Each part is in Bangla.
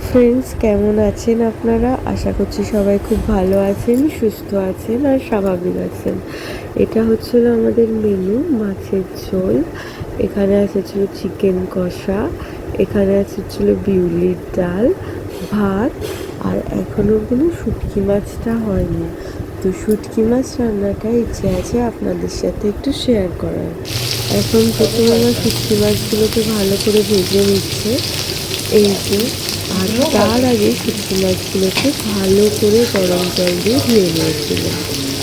ফ্রেন্ডস, কেমন আছেন আপনারা? আশা করছি সবাই খুব ভালো আছেন, সুস্থ আছেন আর স্বাভাবিক আছেন। এটা হচ্ছিল আমাদের মেনু, মাছের ঝোল। এখানে ছিল চিকেন কষা, এখানে ছিল বিউলির ডাল, ভাত, আর এখনও কোনো শুটকি মাছটা হয়নি। তো শুটকি মাছ রান্নাটা ইচ্ছে আছে আপনাদের সাথে একটু শেয়ার করার। এখন প্রথমে আমার শুটকি মাছগুলোকে ভালো করে ভেজে নিচ্ছে, এই যে। আর তার আগে শুটকি মাছগুলোকে ভালো করে গরম জল দিয়ে ধুয়ে নিয়েছিলাম,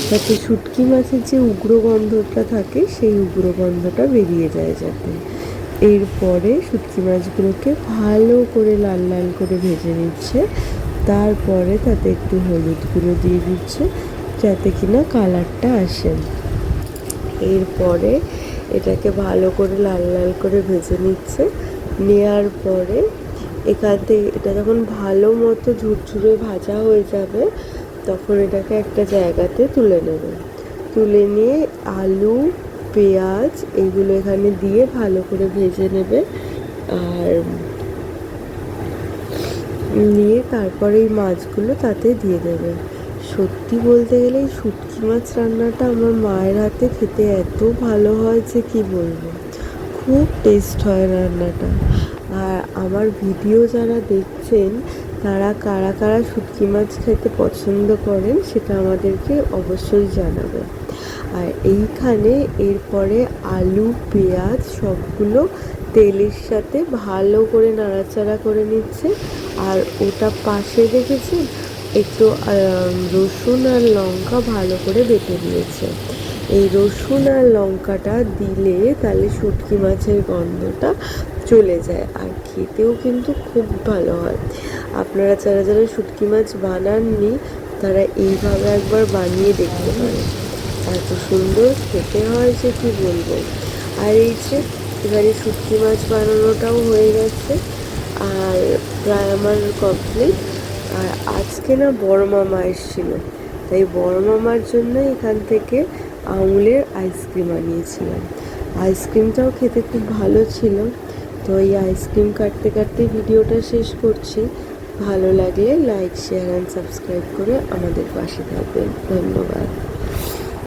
যাতে শুটকি মাছের যে উগ্র গন্ধটা থাকে সেই উগ্র গন্ধটা বেরিয়ে যায় যাতে। এরপরে শুটকি মাছগুলোকে ভালো করে লাল লাল করে ভেজে নিচ্ছে, তারপরে তাতে একটু হলুদ গুঁড়ো দিয়ে দিচ্ছে যাতে কিনা কালারটা আসে। এরপরে এটাকে ভালো করে লাল লাল করে ভেজে নিচ্ছে, নেওয়ার পরে এখান থেকে এটা যখন ভালো মতো ঝুরঝুরে ভাজা হয়ে যাবে তখন এটাকে একটা জায়গাতে তুলে নেবে। তুলে নিয়ে আলু, পেঁয়াজ এগুলো এখানে দিয়ে ভালো করে ভেজে নেবে। আর নিয়ে তারপরে এই মাছগুলো তাতে দিয়ে দেবে। সত্যি বলতে গেলে এই শুটকি মাছ রান্নাটা আমার মায়ের হাতে খেতে এত ভালো হয় যে কি বলবো, খুব টেস্ট হয় রান্নাটা। আর আমার ভিডিও যারা দেখছেন তারা কারা কারা শুটকি মাছ খেতে পছন্দ করেন সেটা আমাদেরকে অবশ্যই জানাবেন। আর এইখানে এরপরে আলু, পেঁয়াজ সবগুলো তেলের সাথে ভালো করে নাড়াচাড়া করে নিচ্ছে। আর ওটা পাশে রেখেছে একটু রসুন আর লঙ্কা ভালো করে বেটে দিয়েছে। এই রসুন আর লঙ্কাটা দিলে তাহলে শুটকি মাছের গন্ধটা চলে যায়, আর খেতেও কিন্তু খুব ভালো হয়। আপনারা যারা যারা শুটকি মাছ বানাননি তারা এইভাবে একবার বানিয়ে দেখতে পারেন, এত সুন্দর খেতে হয় যে কি বলবো। আর এই যে এবারে শুটকি মাছ বানানোটাও হয়ে গেছে, আর প্রায় আমার কমপ্লিট। আর আজকে না বড় মামা এসেছিল, তাই বড় মামার জন্য এখান থেকে আমুলের আইসক্রিম আনিয়েছিলাম। আইসক্রিমটাও খেতে খুব ভালো ছিল। তো এই আইসক্রিম কাটতে কাটতে ভিডিওটা শেষ করছি। ভালো লাগলে লাইক, শেয়ার অ্যান্ড সাবস্ক্রাইব করে আমাদের পাশে থাকবেন। ধন্যবাদ।